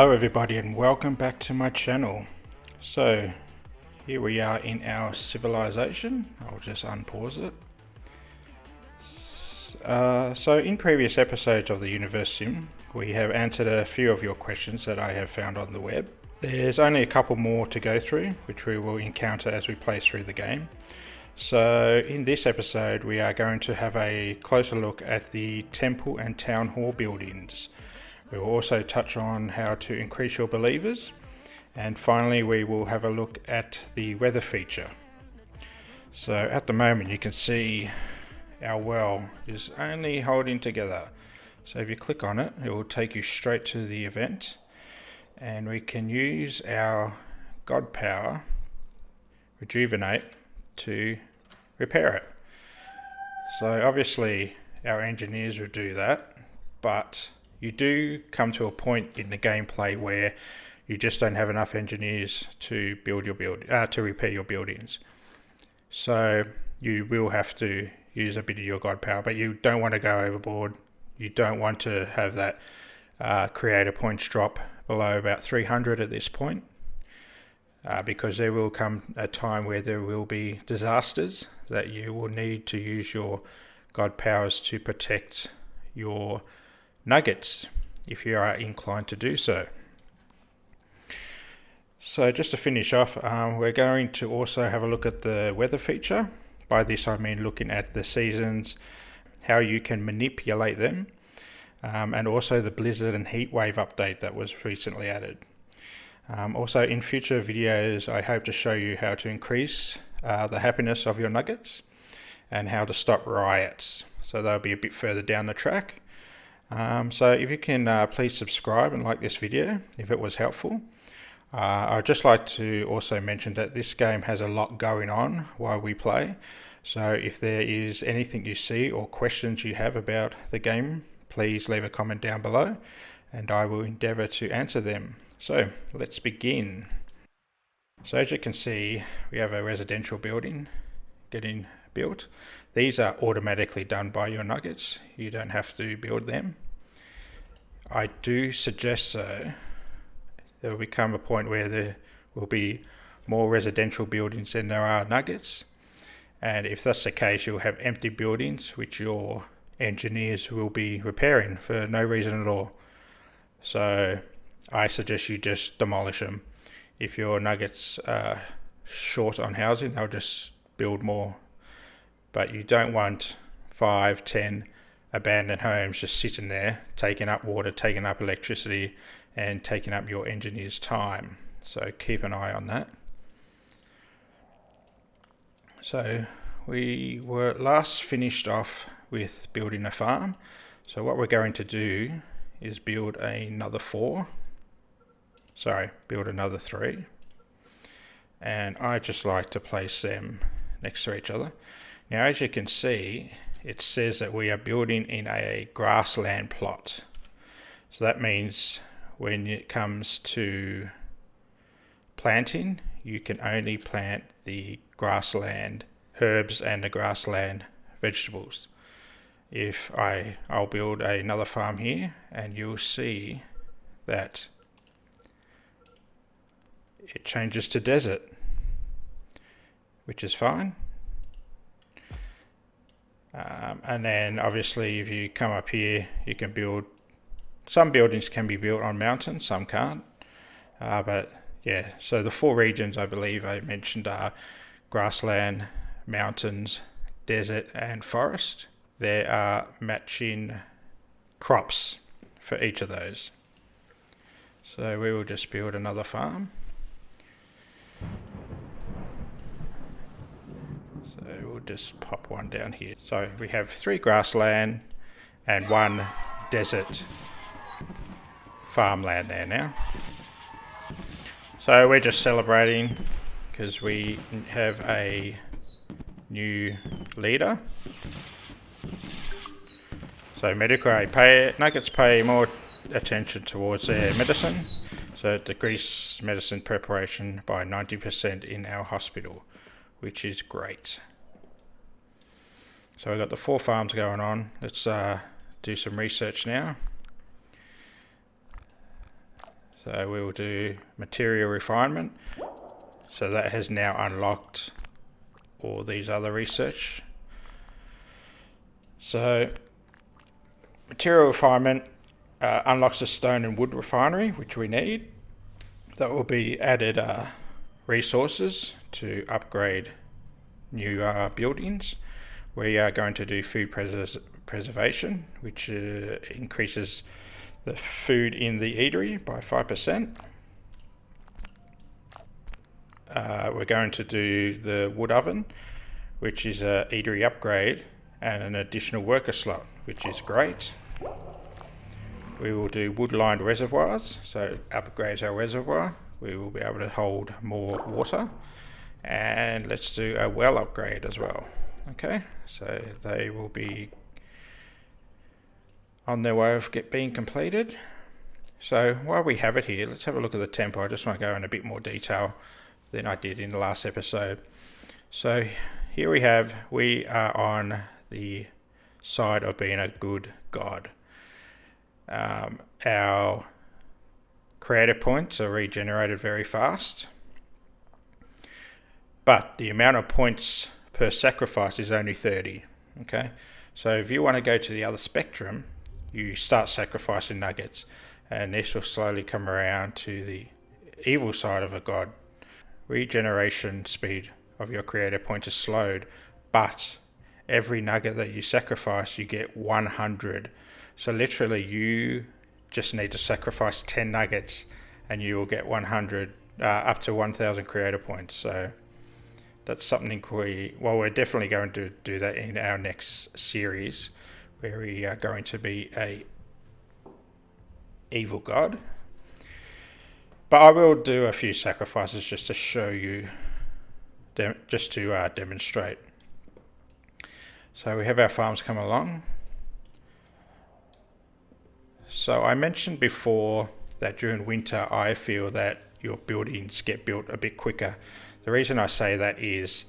Hello everybody and welcome back to my channel. So here we are in our civilization. I'll just unpause it. So in previous episodes of the Universim, we have answered a few of your questions that I have found on the web. There's only a couple more to go through, which we will encounter as we play through the game. So in this episode we are going to have a closer look at the temple and town hall buildings. We will also touch on how to increase your believers, and finally we will have a look at the weather feature. So at the moment you can see our well is only holding together. So if you click on it, it will take you straight to the event, and we can use our God power, rejuvenate, to repair it. So obviously our engineers will do that, but you do come to a point in the gameplay where you just don't have enough engineers to build your to repair your buildings. So you will have to use a bit of your God power, but you don't want to go overboard. You don't want to have that creator points drop below about 300 at this point, because there will come a time where there will be disasters that you will need to use your God powers to protect your nuggets if you are inclined to do so. So just to finish off, we're going to also have a look at the weather feature. By this I mean looking at the seasons, how you can manipulate them, and also the blizzard and heat wave update that was recently added. Also in future videos I hope to show you how to increase the happiness of your nuggets and how to stop riots. So they'll be a bit further down the track. So if you can please subscribe and like this video if it was helpful. I'd just like to also mention that this game has a lot going on while we play. So if there is anything you see or questions you have about the game, please leave a comment down below and I will endeavour to answer them. So let's begin. So as you can see, we have a residential building getting built. These are automatically done by your nuggets. You don't have to build them. I do suggest though, there will become a point where there will be more residential buildings than there are nuggets. And if that's the case, you'll have empty buildings which your engineers will be repairing for no reason at all. So I suggest you just demolish them. If your nuggets are short on housing, they'll just build more. But you don't want 5, 10 abandoned homes just sitting there, taking up water, taking up electricity, and taking up your engineer's time. So keep an eye on that. So we were last finished off with building a farm. So what we're going to do is build another 3. And I just like to place them next to each other. Now as you can see, it says that we are building in a grassland plot. So that means when it comes to planting, you can only plant the grassland herbs and the grassland vegetables. I'll build another farm here, and you'll see that it changes to desert, which is fine. And then obviously if you come up here, you can build, some buildings can be built on mountains, some can't. But yeah, so the 4 regions I believe I mentioned are grassland, mountains, desert and forest. There are matching crops for each of those. So we will just build another farm. So we'll just pop one down here. So we have 3 grassland and 1 desert farmland there now. So we're just celebrating because we have a new leader. So nuggets pay more attention towards their medicine. So it decreased medicine preparation by 90% in our hospital, which is great. So we've got the 4 farms going on. Let's do some research now. So we will do material refinement. So that has now unlocked all these other research. So material refinement unlocks the stone and wood refinery, which we need. That will be added resources to upgrade new buildings. We are going to do food preservation, which increases the food in the eatery by 5%. We're going to do the wood oven, which is a eatery upgrade and an additional worker slot, which is great. We will do wood-lined reservoirs, so upgrades our reservoir. We will be able to hold more water. And let's do a well upgrade as well. Okay, so they will be on their way of being completed. So while we have it here, let's have a look at the tempo. I just want to go in a bit more detail than I did in the last episode. So here we are on the side of being a good god. Our creative points are regenerated very fast, but the amount of points per sacrifice is only 30. Okay, so if you want to go to the other spectrum, you start sacrificing nuggets, and this will slowly come around to the evil side of a god. Regeneration speed of your creative points is slowed, but every nugget that you sacrifice, you get 100. So literally, you just need to sacrifice 10 nuggets, and you will get 100, up to 1,000 creative points. So that's something we're definitely going to do that in our next series, where we are going to be a evil god. But I will do a few sacrifices just to show you, just to demonstrate. So we have our farms come along. So I mentioned before that during winter I feel that your buildings get built a bit quicker. The reason I say that is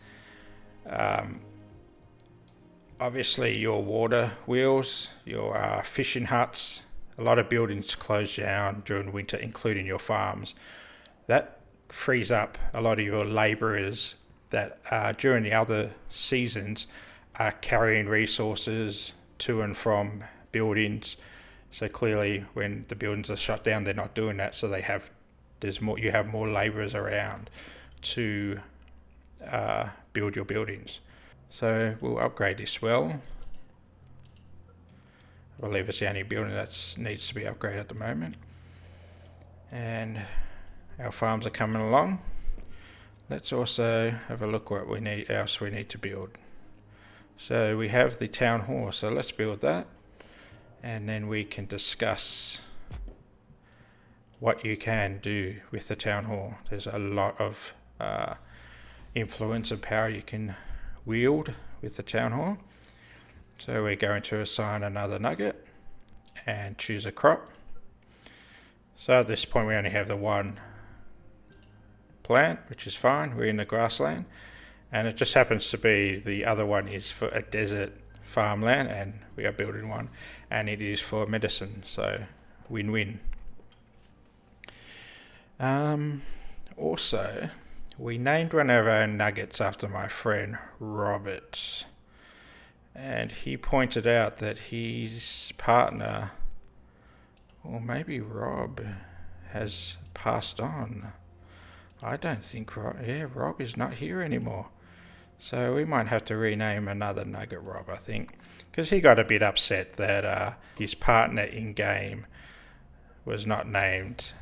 obviously your water wheels, your fishing huts, a lot of buildings close down during winter, including your farms. That frees up a lot of your labourers that during the other seasons are carrying resources to and from buildings. So clearly when the buildings are shut down, they're not doing that. So you have more labourers around to build your buildings. So we'll upgrade this well. I believe it's the only building that needs to be upgraded at the moment. And our farms are coming along. Let's also have a look what else we need to build. So we have the town hall, so let's build that. And then we can discuss what you can do with the town hall. There's a lot of influence and power you can wield with the town hall. So we're going to assign another nugget and choose a crop. So at this point we only have the one plant, which is fine. We're in the grassland, and it just happens to be the other one is for a desert farmland, and we are building one, and it is for medicine, so win-win. Also, we named one of our nuggets after my friend Robert, and he pointed out that his partner, or maybe Rob, has passed on. I don't think Rob is not here anymore. So we might have to rename another nugget Rob, I think, because he got a bit upset that his partner in game was not named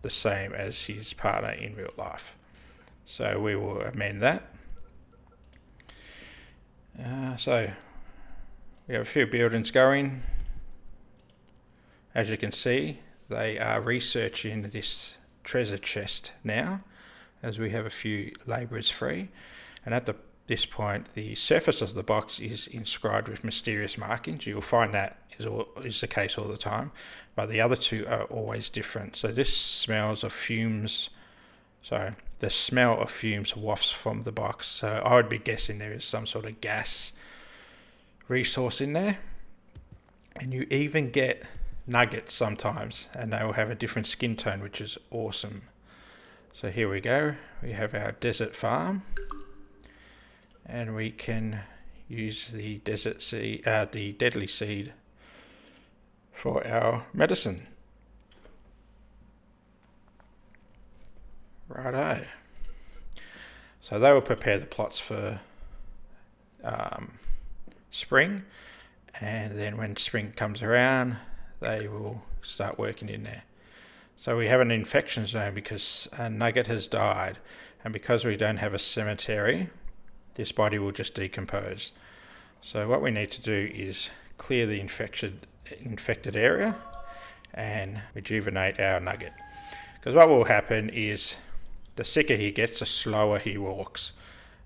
the same as his partner in real life. So we will amend that. So we have a few buildings going. As you can see, they are researching this treasure chest now, as we have a few labourers free. And at this point, the surface of the box is inscribed with mysterious markings. You'll find that is the case all the time, but the other two are always different. So this smells of fumes. So the smell of fumes wafts from the box. So I would be guessing there is some sort of gas resource in there. And you even get nuggets sometimes, and they will have a different skin tone, which is awesome. So here we go. We have our desert farm, and we can use the desert seed, the deadly seed, for our medicine. Righto. So they will prepare the plots for spring, and then when spring comes around, they will start working in there. So we have an infection zone because a nugget has died, and because we don't have a cemetery, this body will just decompose. So what we need to do is clear the infected area and rejuvenate our nugget. Because what will happen is the sicker he gets, the slower he walks,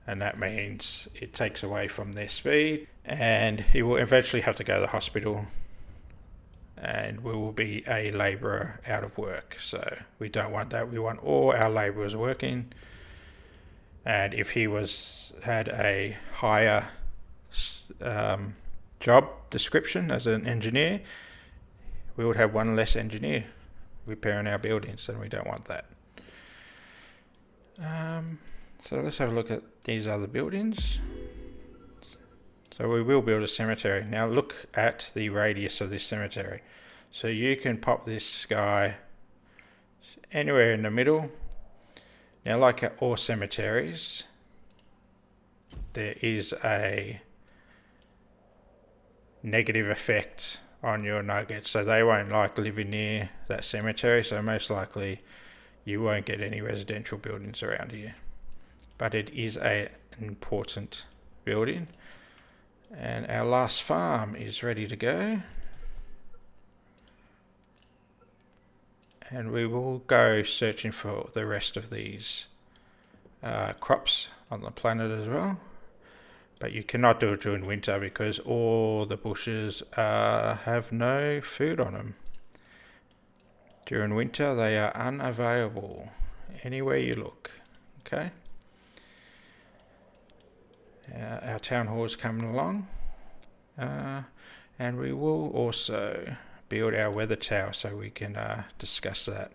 and that means it takes away from their speed, and he will eventually have to go to the hospital, and we will be a labourer out of work. So we don't want that. We want all our labourers working, and if he had a higher job description as an engineer, we would have one less engineer repairing our buildings, and we don't want that. So let's have a look at these other buildings. So we will build a cemetery. Now look at the radius of this cemetery. So you can pop this guy anywhere in the middle. Now, like all cemeteries, there is a negative effect on your nuggets, so they won't like living near that cemetery, so most likely you won't get any residential buildings around here. But it is an important building, and our last farm is ready to go, and we will go searching for the rest of these crops on the planet as well. But you cannot do it during winter because all the bushes have no food on them. During winter, they are unavailable anywhere you look. Okay. Our town hall is coming along, and we will also build our weather tower so we can discuss that.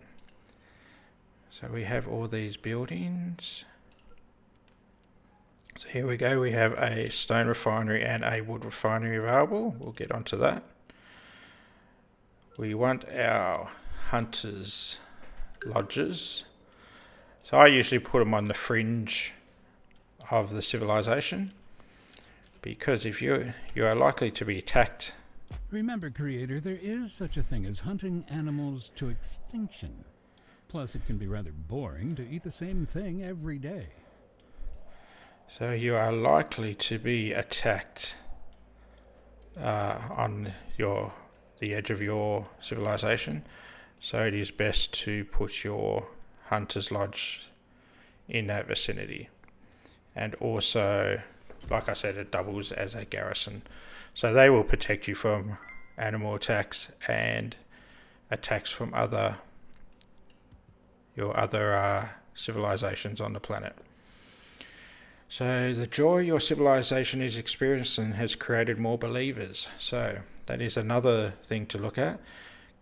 So we have all these buildings. So here we go, we have a stone refinery and a wood refinery available. We'll get onto that. We want our hunters' lodges. So I usually put them on the fringe of the civilization, because if you are likely to be attacked. Remember, creator, there is such a thing as hunting animals to extinction. Plus, it can be rather boring to eat the same thing every day. So you are likely to be attacked on the edge of your civilization. So it is best to put your hunter's lodge in that vicinity. And also, like I said, it doubles as a garrison. So they will protect you from animal attacks and attacks from your other civilizations on the planet. So the joy your civilization is experiencing has created more believers. So that is another thing to look at.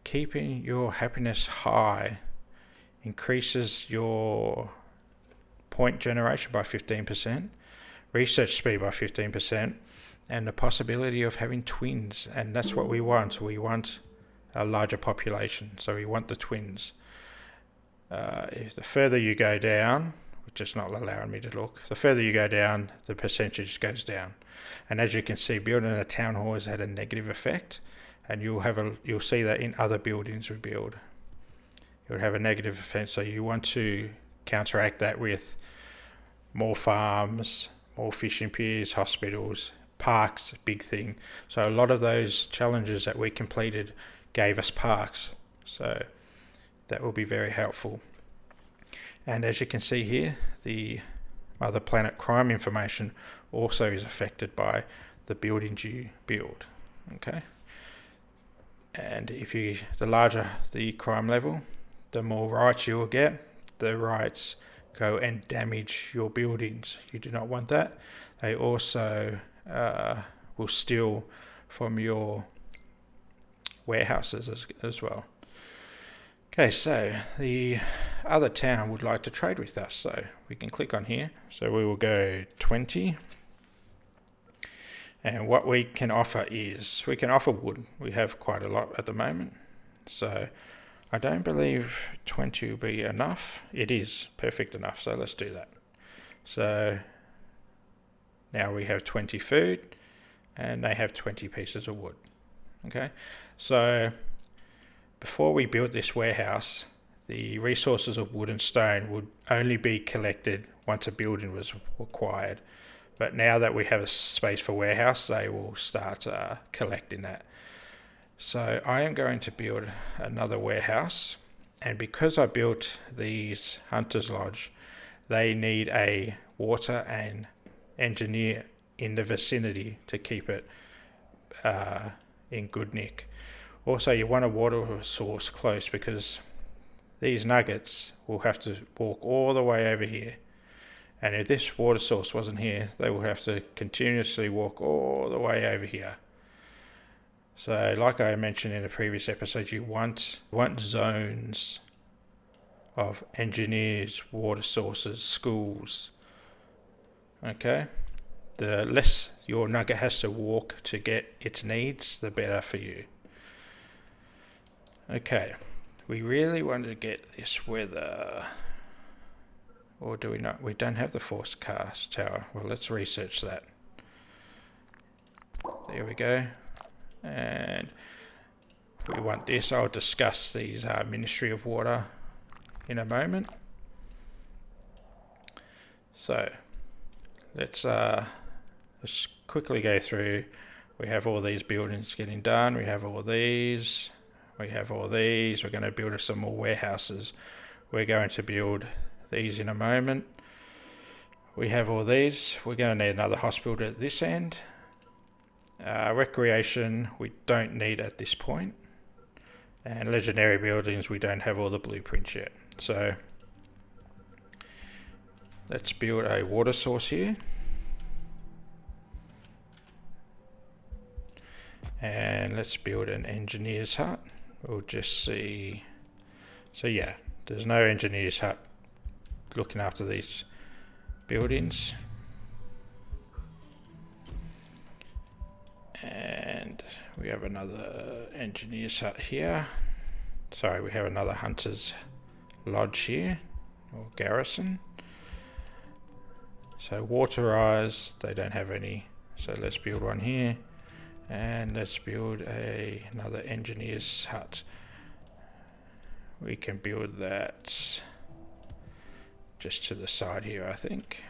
Keeping your happiness high increases your point generation by 15%, research speed by 15%, and the possibility of having twins. And that's what we want. We want a larger population, so we want the twins. If the further you go down, which is not allowing me to look, the further you go down, the percentage goes down. And as you can see, building a town hall has had a negative effect, and you'll see that in other buildings we build. It would have a negative effect, so you want to counteract that with more farms, more fishing piers, hospitals, parks, big thing. So a lot of those challenges that we completed gave us parks, so that will be very helpful. And as you can see here, the Mother Planet crime information also is affected by the buildings you build. Okay, and the larger the crime level, the more rights you will get. The rights go and damage your buildings. You do not want that. They also will steal from your warehouses as well. Okay, so the other town would like to trade with us, so we can click on here. So we will go 20. And what we can offer is, we can offer wood. We have quite a lot at the moment. So I don't believe 20 will be enough. It is perfect enough, so let's do that. So now we have 20 food and they have 20 pieces of wood. Okay, so before we built this warehouse, the resources of wood and stone would only be collected once a building was acquired. But now that we have a space for warehouse, they will start collecting that. So I am going to build another warehouse. And because I built these Hunters Lodge, they need a water and engineer in the vicinity to keep it in good nick. Also, you want a water source close because these nuggets will have to walk all the way over here. And if this water source wasn't here, they would have to continuously walk all the way over here. So like I mentioned in a previous episode, you want zones of engineers, water sources, schools. Okay? The less your nugget has to walk to get its needs, the better for you. Okay, we really want to get this weather, or do we not? We don't have the forecast tower. Well, let's research that. There we go. And we want this. I'll discuss these Ministry of Water in a moment. So let's quickly go through. We have all these buildings getting done. We have all these. We have all these. We're going to build some more warehouses. We're going to build these in a moment. We have all these. We're going to need another hospital at this end. Recreation, we don't need at this point. And legendary buildings, we don't have all the blueprints yet. So let's build a water source here. And let's build an engineer's hut. We'll just see. So yeah, there's no engineer's hut looking after these buildings. And we have another engineer's hut here. Sorry, we have another hunter's lodge here, or garrison. So waterize, they don't have any. So let's build one here. And let's build another engineer's hut. We can build that just to the side here, I think.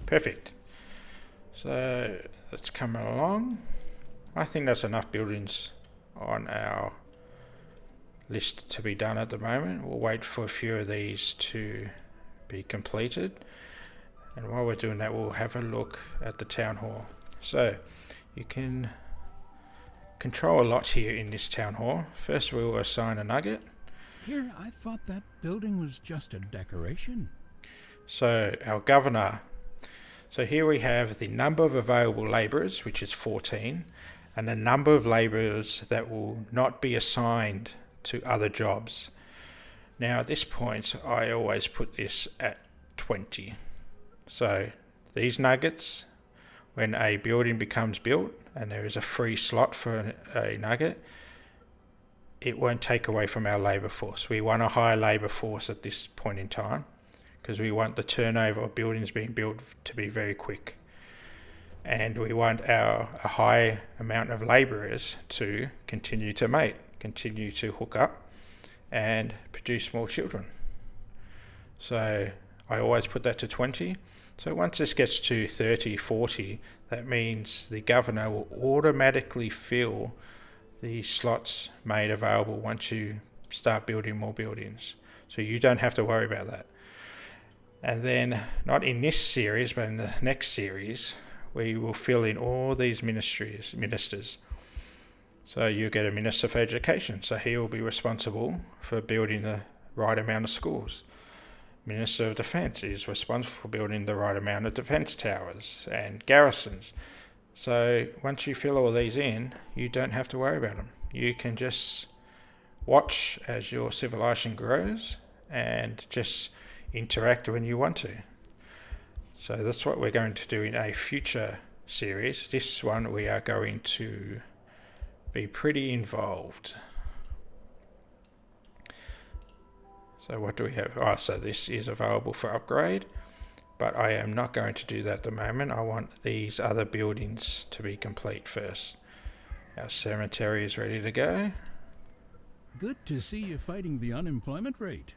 Perfect. So let's come along. I think that's enough buildings on our list to be done at the moment. We'll wait for a few of these to be completed. And while we're doing that, we'll have a look at the town hall. So you can control a lot here in this town hall. First, we will assign a nugget. Here, I thought that building was just a decoration. So our governor. So here we have the number of available labourers, which is 14, and the number of labourers that will not be assigned to other jobs. Now at this point, I always put this at 20. So these nuggets, when a building becomes built and there is a free slot for a nugget, it won't take away from our labour force. We want a high labour force at this point in time because we want the turnover of buildings being built to be very quick. And we want a high amount of labourers to continue to mate, continue to hook up and produce more children. So I always put that to 20. So once this gets to 30, 40, that means the governor will automatically fill the slots made available once you start building more buildings. So you don't have to worry about that. And then, not in this series, but in the next series, we will fill in all these ministers. So you get a Minister for Education. So he will be responsible for building the right amount of schools. Minister of Defence is responsible for building the right amount of defence towers and garrisons. So once you fill all these in, you don't have to worry about them. you can just watch as your civilization grows and just interact when you want to. So that's what we're going to do in a future series. This one we are going to be pretty involved. So what do we have? Oh, so this is available for upgrade, but I am not going to do that at the moment. I want these other buildings to be complete first. Our cemetery is ready to go. Good to see you fighting the unemployment rate.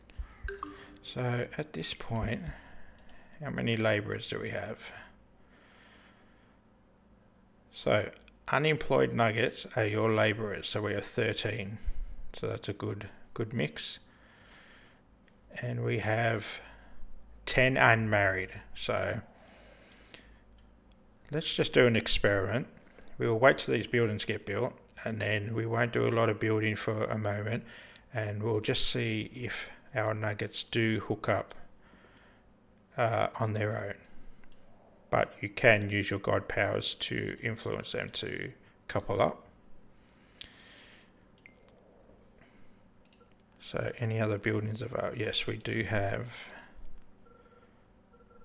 So at this point, how many labourers do we have? So unemployed nuggets are your labourers. So we have 13. So that's a good mix. And we have 10 unmarried. So let's just do an experiment. We will wait till these buildings get built, and then we won't do a lot of building for a moment, and we'll just see if our nuggets do hook up on their own. But you can use your god powers to influence them to couple up. So any other buildings available? Yes, we do have.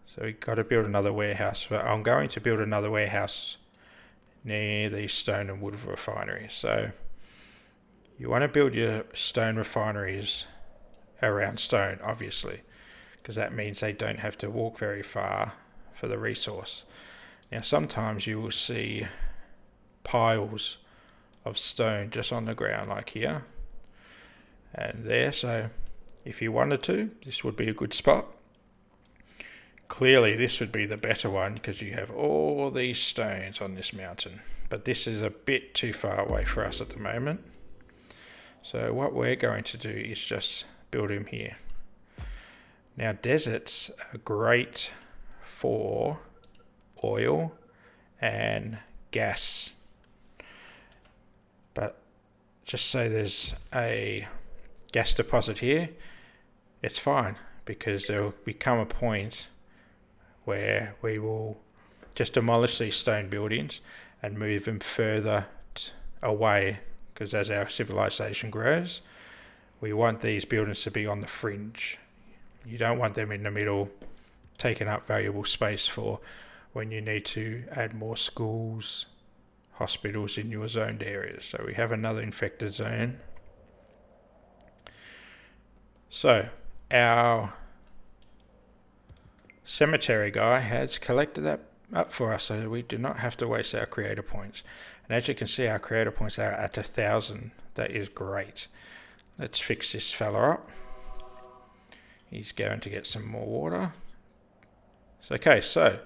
So we've got to build another warehouse, but I'm going to build another warehouse near the stone and wood refineries. So you want to build your stone refineries around stone, obviously, because that means they don't have to walk very far for the resource. Now sometimes you will see piles of stone just on the ground like here and there, so if you wanted to, this would be a good spot. Clearly this would be the better one because you have all these stones on this mountain, but this is a bit too far away for us at the moment. So what we're going to do is just build them here. Now deserts are great for oil and gas, but just say there's a gas deposit here, it's fine, because there will become a point where we will just demolish these stone buildings and move them further away, because as our civilization grows, we want these buildings to be on the fringe. You don't want them in the middle, taking up valuable space for when you need to add more schools, hospitals in your zoned areas. So we have another infected zone. So our cemetery guy has collected that up for us, so we do not have to waste our creator points. And as you can see, our creator points are at 1,000. That is great. Let's fix this fella up. He's going to get some more water. Okay, so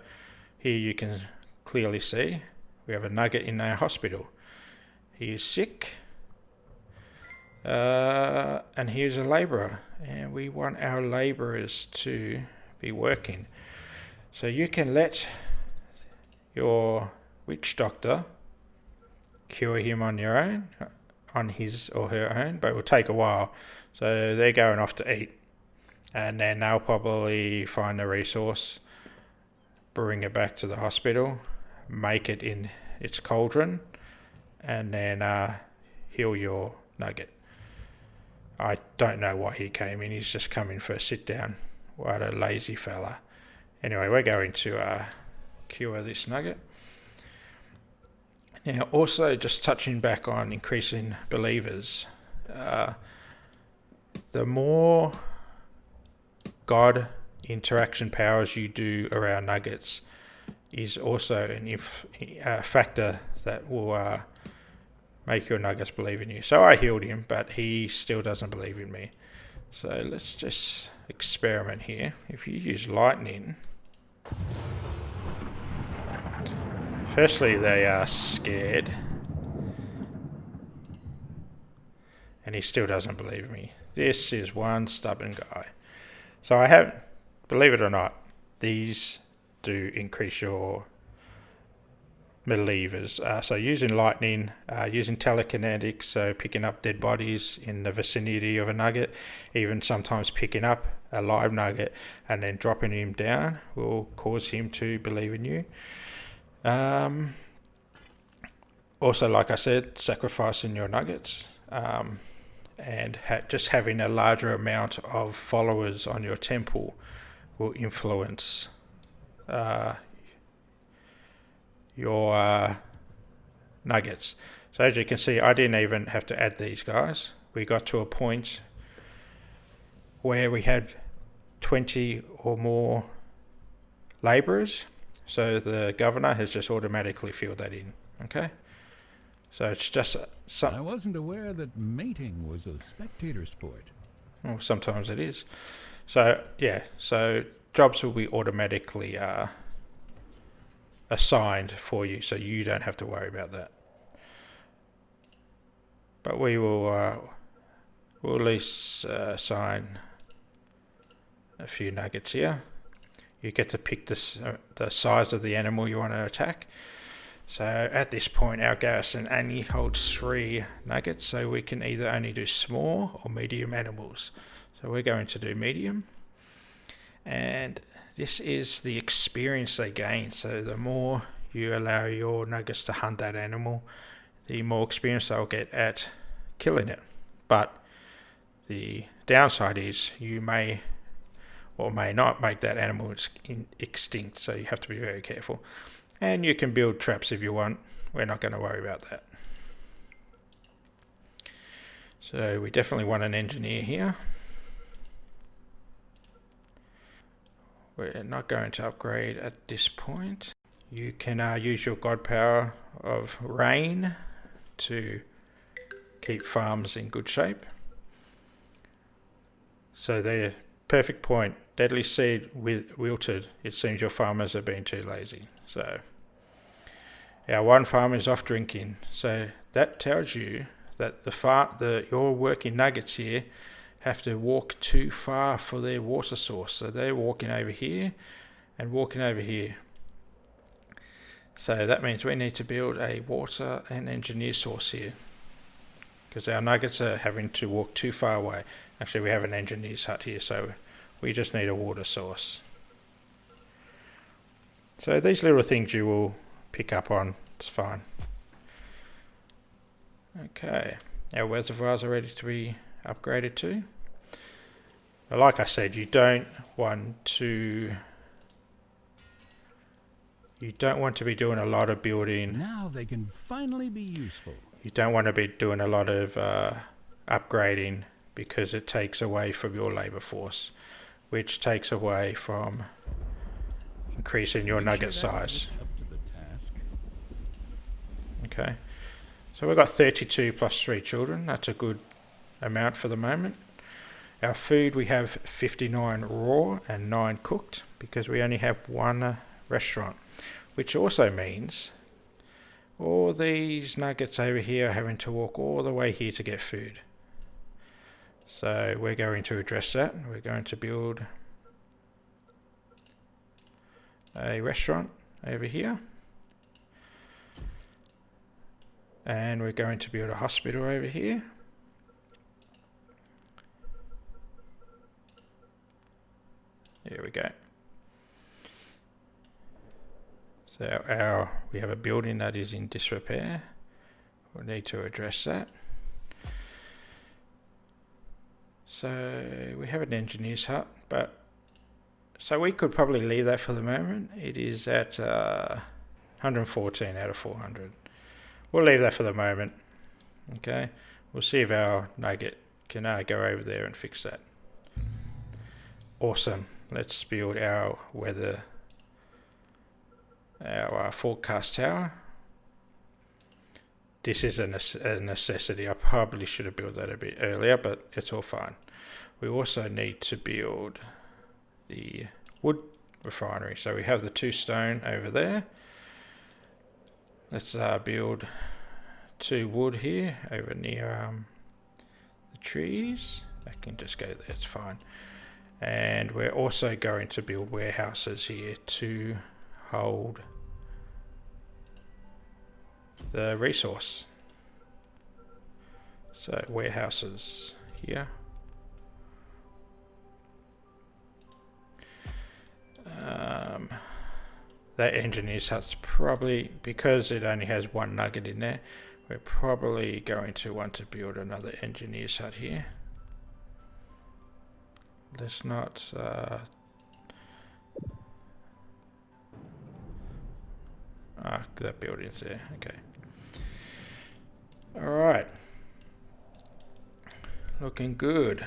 here you can clearly see we have a nugget in our hospital. He is sick, and here's a labourer, and we want our labourers to be working. So you can let your witch doctor cure him on your own, on his or her own, but it will take a while. So they're going off to eat, and then they'll probably find a resource, bring it back to the hospital, make it in its cauldron, and then heal your nugget. I don't know why he came in. He's just come in for a sit down. What a lazy fella. Anyway, we're going to cure this nugget. Now, also just touching back on increasing believers. The more God interaction powers you do around nuggets is also a factor that will make your nuggets believe in you. So I healed him, but he still doesn't believe in me. So let's just experiment here. If you use lightning, firstly they are scared, and he still doesn't believe me. This is one stubborn guy. So I have, believe it or not, these do increase your believers. So using lightning, using telekinetics, so picking up dead bodies in the vicinity of a nugget, even sometimes picking up a live nugget and then dropping him down will cause him to believe in you. Also, like I said, sacrificing your nuggets, and just having a larger amount of followers on your temple will influence your nuggets. So as you can see, I didn't even have to add these guys. We got to a point where we had 20 or more labourers, so the governor has just automatically filled that in. Okay, so it's just I wasn't aware that mating was a spectator sport. Well, sometimes it is. So yeah, so jobs will be automatically assigned for you, so you don't have to worry about that. But we will we'll at least assign a few nuggets here. You get to pick this, the size of the animal you want to attack. So at this point, our garrison only holds 3 nuggets, so we can either only do small or medium animals. So we're going to do medium. And this is the experience they gain. So the more you allow your nuggets to hunt that animal, the more experience they'll get at killing it. But the downside is you may or may not make that animal extinct, so you have to be very careful. And you can build traps if you want. We're not going to worry about that. So we definitely want an engineer here. We're not going to upgrade at this point. You can use your god power of rain to keep farms in good shape. So the perfect point. Deadly seed wilted. It seems your farmers have been too lazy. So our one farmer is off drinking. So that tells you that your working nuggets here have to walk too far for their water source. So they're walking over here and walking over here. So that means we need to build a water and engineer source here, because our nuggets are having to walk too far away. Actually, we have an engineer's hut here, so we just need a water source. So these little things you will pick up on, it's fine. Okay, our reservoirs are ready to be upgraded to. But like I said, you don't want to be doing a lot of building. Now they can finally be useful. You don't want to be doing a lot of upgrading, because it takes away from your labour force, which takes away from increasing your nugget size. Up to the task. Okay, so we've got 32 plus 3 children. That's a good amount for the moment. Our food, we have 59 raw and 9 cooked, because we only have 1 restaurant, which also means all these nuggets over here are having to walk all the way here to get food. So we're going to address that. We're going to build a restaurant over here. And we're going to build a hospital over here. There we go. So we have a building that is in disrepair. We'll need to address that. So we have an engineer's hut, but so we could probably leave that for the moment. It is at 114 out of 400. We'll leave that for the moment. Okay, we'll see if our nugget can go over there and fix that. Awesome. Let's build our forecast tower. This is a necessity. I probably should have built that a bit earlier, but it's all fine. We also need to build the wood refinery. So we have the 2 stone over there. Let's build 2 wood here over near the trees. That can just go there, it's fine. And we're also going to build warehouses here to hold the resource. So warehouses here. that engineer's hut's probably, because it only has one nugget in there, we're probably going to want to build another engineer's hut here. Let's not that building's there. Okay. Alright. Looking good.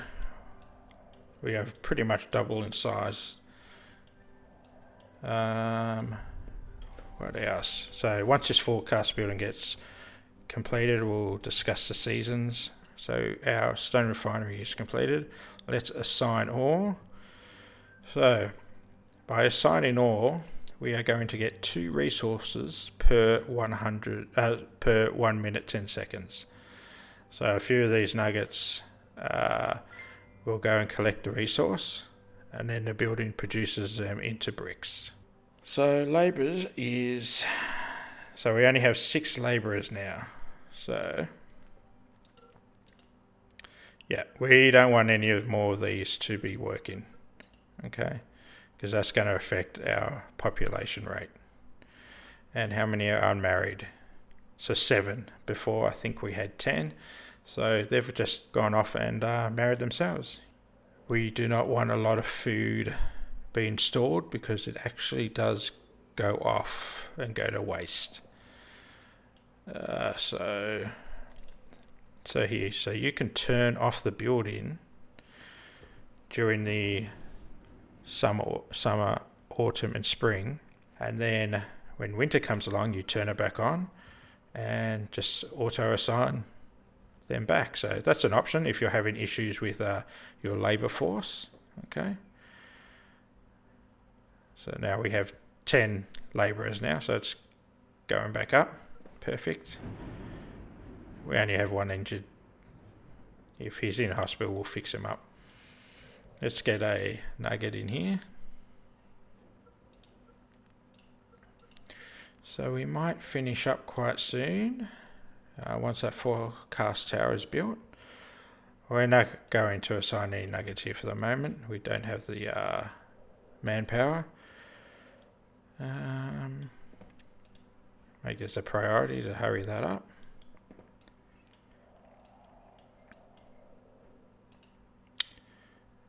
We have pretty much double in size. What else? So once this forecast building gets completed, we'll discuss the seasons. So our stone refinery is completed. Let's assign ore. So by assigning ore, we are going to get 2 resources per 1 minute 10 seconds. So a few of these nuggets will go and collect the resource, and then the building produces them into bricks. So labourers is, so we only have 6 labourers now. So yeah, we don't want any more of these to be working, okay, because that's going to affect our population rate. And how many are unmarried? So 7. Before I think we had 10. So they've just gone off and married themselves. We do not want a lot of food being stored because it actually does go off and go to waste. So here, so you can turn off the building during the summer, autumn and spring, and then when winter comes along you turn it back on and just auto assign them back. So that's an option if you're having issues with your labour force. Okay, so now we have 10 labourers now, so it's going back up. Perfect. We only have 1 injured. If he's in hospital, we'll fix him up. Let's get a nugget in here. So we might finish up quite soon once that forecast tower is built. We're not going to assign any nuggets here for the moment. We don't have the manpower. Make this a priority to hurry that up.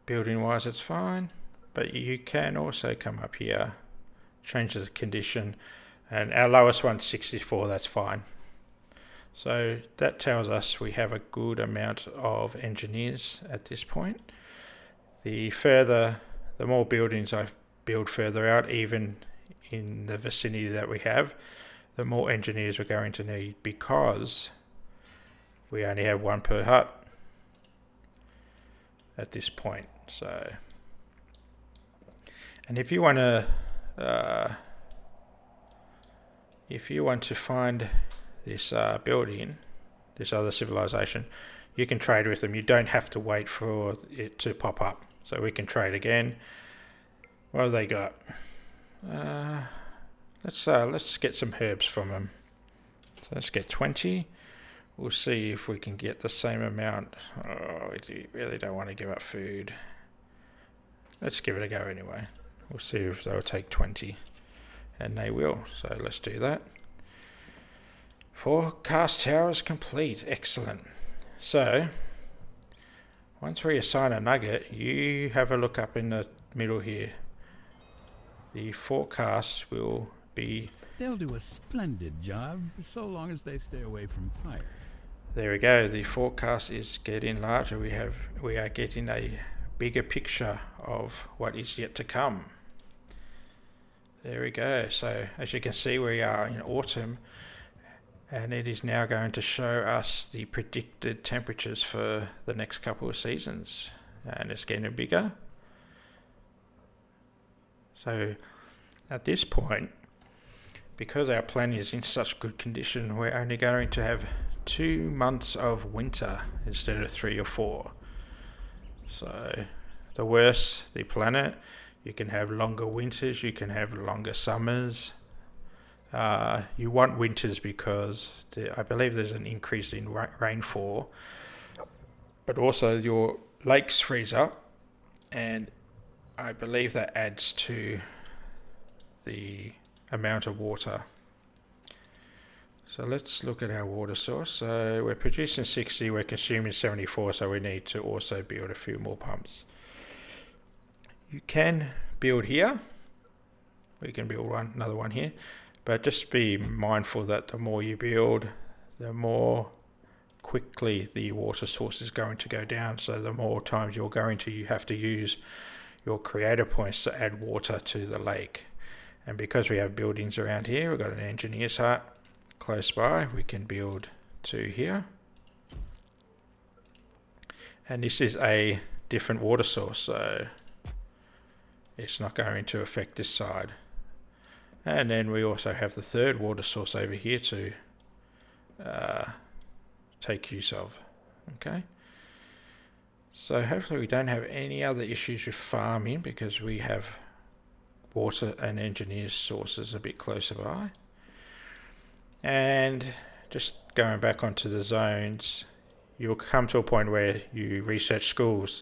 Building wise it's fine, but you can also come up here, change the condition, and our lowest one's 64, that's fine. So that tells us we have a good amount of engineers at this point. The more buildings I build further out, even in the vicinity that we have, the more engineers we're going to need, because we only have 1 per hut at this point. So, and if you want to find this building, this other civilization, you can trade with them. You don't have to wait for it to pop up. So we can trade again. What have they got? Let's get some herbs from them. So let's get 20. We'll see if we can get the same amount. Oh, we really don't want to give up food. Let's give it a go anyway. We'll see if they'll take 20. And they will. So let's do that. Forecast tower is complete. Excellent. So once we assign a nugget, you have a look up in the middle here. The forecast will be... They'll do a splendid job, so long as they stay away from fire. There we go. The forecast is getting larger. We are getting a bigger picture of what is yet to come. There we go. So as you can see, we are in autumn, and it is now going to show us the predicted temperatures for the next couple of seasons, and it's getting bigger. So at this point, because our planet is in such good condition, we're only going to have 2 months of winter instead of 3 or 4. So the worse the planet, you can have longer winters, you can have longer summers. You want winters because I believe there's an increase in rainfall, but also your lakes freeze up, and I believe that adds to the amount of water. So let's look at our water source. So we're producing 60, we're consuming 74, so we need to also build a few more pumps. You can build here. We can build another one here, but just be mindful that the more you build, the more quickly the water source is going to go down. So the more times you have to use your creator points to add water to the lake. And because we have buildings around here, we've got an engineer's hut close by, we can build 2 here. And this is a different water source, so it's not going to affect this side. And then we also have the third water source over here to take use of. Okay. So hopefully we don't have any other issues with farming because we have water and engineers sources a bit closer by. And just going back onto the zones, you'll come to a point where you research schools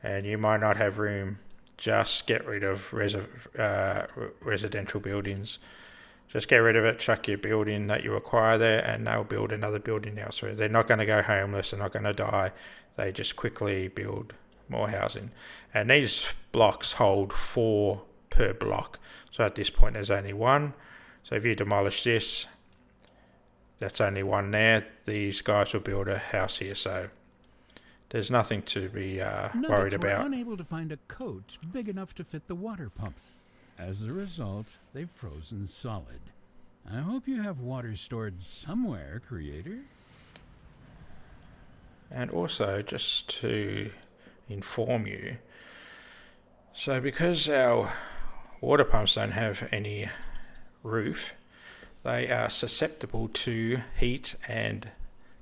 and you might not have room. Just get rid of residential buildings. Just get rid of it, chuck your building that you acquire there, and they'll build another building elsewhere. They're not going to go homeless, they're not going to die. They just quickly build more housing. And these blocks hold 4 per block. So at this point there's only 1. So if you demolish this, that's only 1 there. These guys will build a house here, so there's nothing to be worried about. Were unable to find a coat big enough to fit the water pumps. As a result, they've frozen solid. I hope you have water stored somewhere, Creator. And also, just to inform you, so because our water pumps don't have any roof, they are susceptible to heat and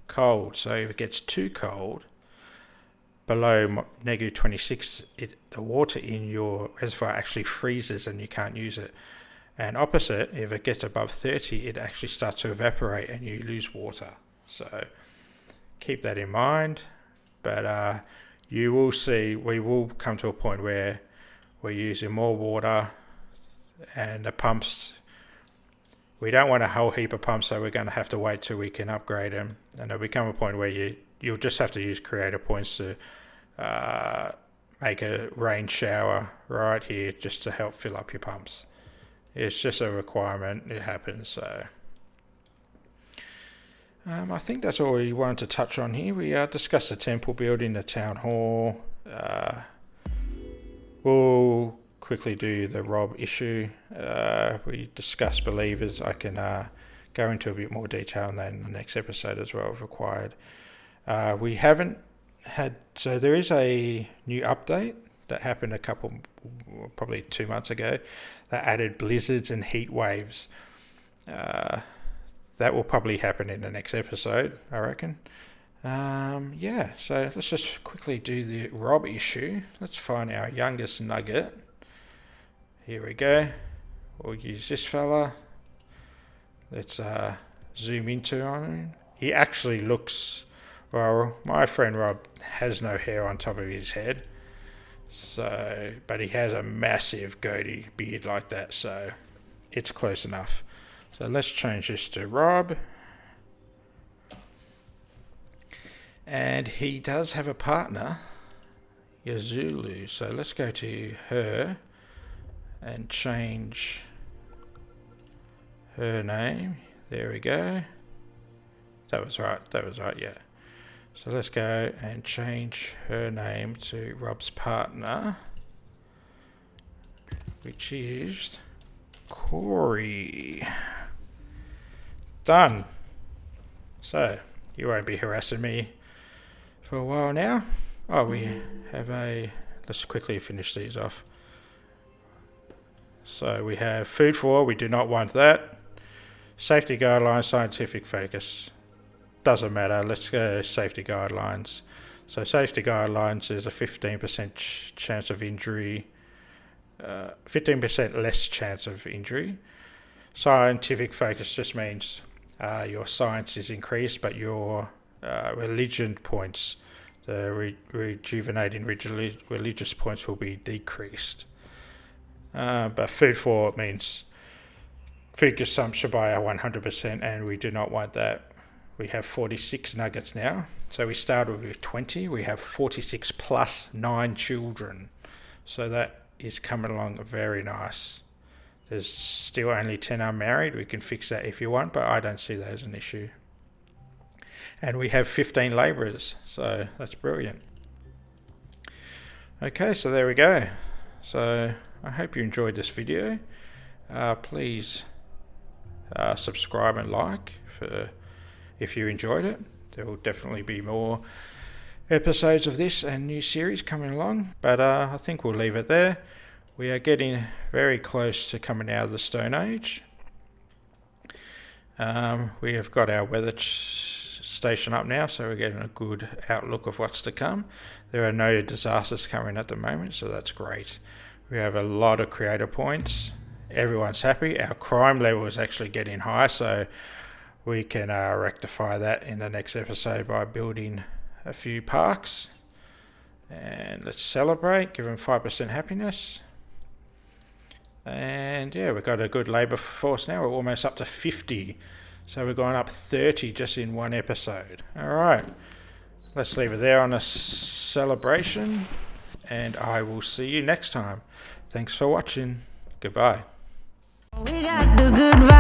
cold. So if it gets too cold, below negative 26, the water in your reservoir actually freezes and you can't use it. And opposite, if it gets above 30, it actually starts to evaporate and you lose water. So keep that in mind. But you will see, we will come to a point where we're using more water and the pumps, we don't want a whole heap of pumps, so we're going to have to wait till we can upgrade them. And there'll become a point where you'll just have to use creator points to make a rain shower right here just to help fill up your pumps. It's just a requirement, it happens. So I think that's all we wanted to touch on here. We discussed the temple building, the town hall. We'll quickly do the Rob issue. We discussed believers. I can go into a bit more detail on that in the next episode as well if required. We haven't had, so there is a new update that happened probably 2 months ago, that added blizzards and heat waves. That will probably happen in the next episode, I reckon. Yeah, so let's just quickly do the Rob issue. Let's find our youngest nugget. Here we go. We'll use this fella. Let's zoom into him. He actually looks, well, my friend Rob has no hair on top of his head. So, but he has a massive goatee beard like that, so it's close enough. So let's change this to Rob. And he does have a partner, Yazulu. So let's go to her and change her name. There we go. That was right, yeah. So let's go and change her name to Rob's partner, which is Corey. Done. So you won't be harassing me for a while now. Oh, we have let's quickly finish these off. So we have food for, we do not want that. Safety guidelines, scientific focus. Doesn't matter, let's go safety guidelines. So safety guidelines is a 15% chance of injury, 15% less chance of injury. Scientific focus just means your science is increased, but your religion points, the rejuvenating religious points will be decreased. But food for means food consumption by 100%, and we do not want that. We have 46 nuggets now. So we started with 20. We have 46 plus 9 children. So that is coming along very nice. There's still only 10 unmarried. We can fix that if you want, but I don't see that as an issue. And we have 15 labourers, so that's brilliant. Okay, so there we go. So I hope you enjoyed this video. Please subscribe and like if you enjoyed it. There will definitely be more episodes of this and new series coming along, but I think we'll leave it there. We are getting very close to coming out of the Stone Age. We have got our weather station up now, so we're getting a good outlook of what's to come. There are no disasters coming at the moment, so that's great. We have a lot of creator points. Everyone's happy. Our crime level is actually getting high, so we can rectify that in the next episode by building a few parks. And let's celebrate, give them 5% happiness. And yeah, we've got a good labour force now. We're almost up to 50. So we're going up 30 just in one episode. Alright, let's leave it there on a celebration. And I will see you next time. Thanks for watching. Goodbye. We got the good vibes.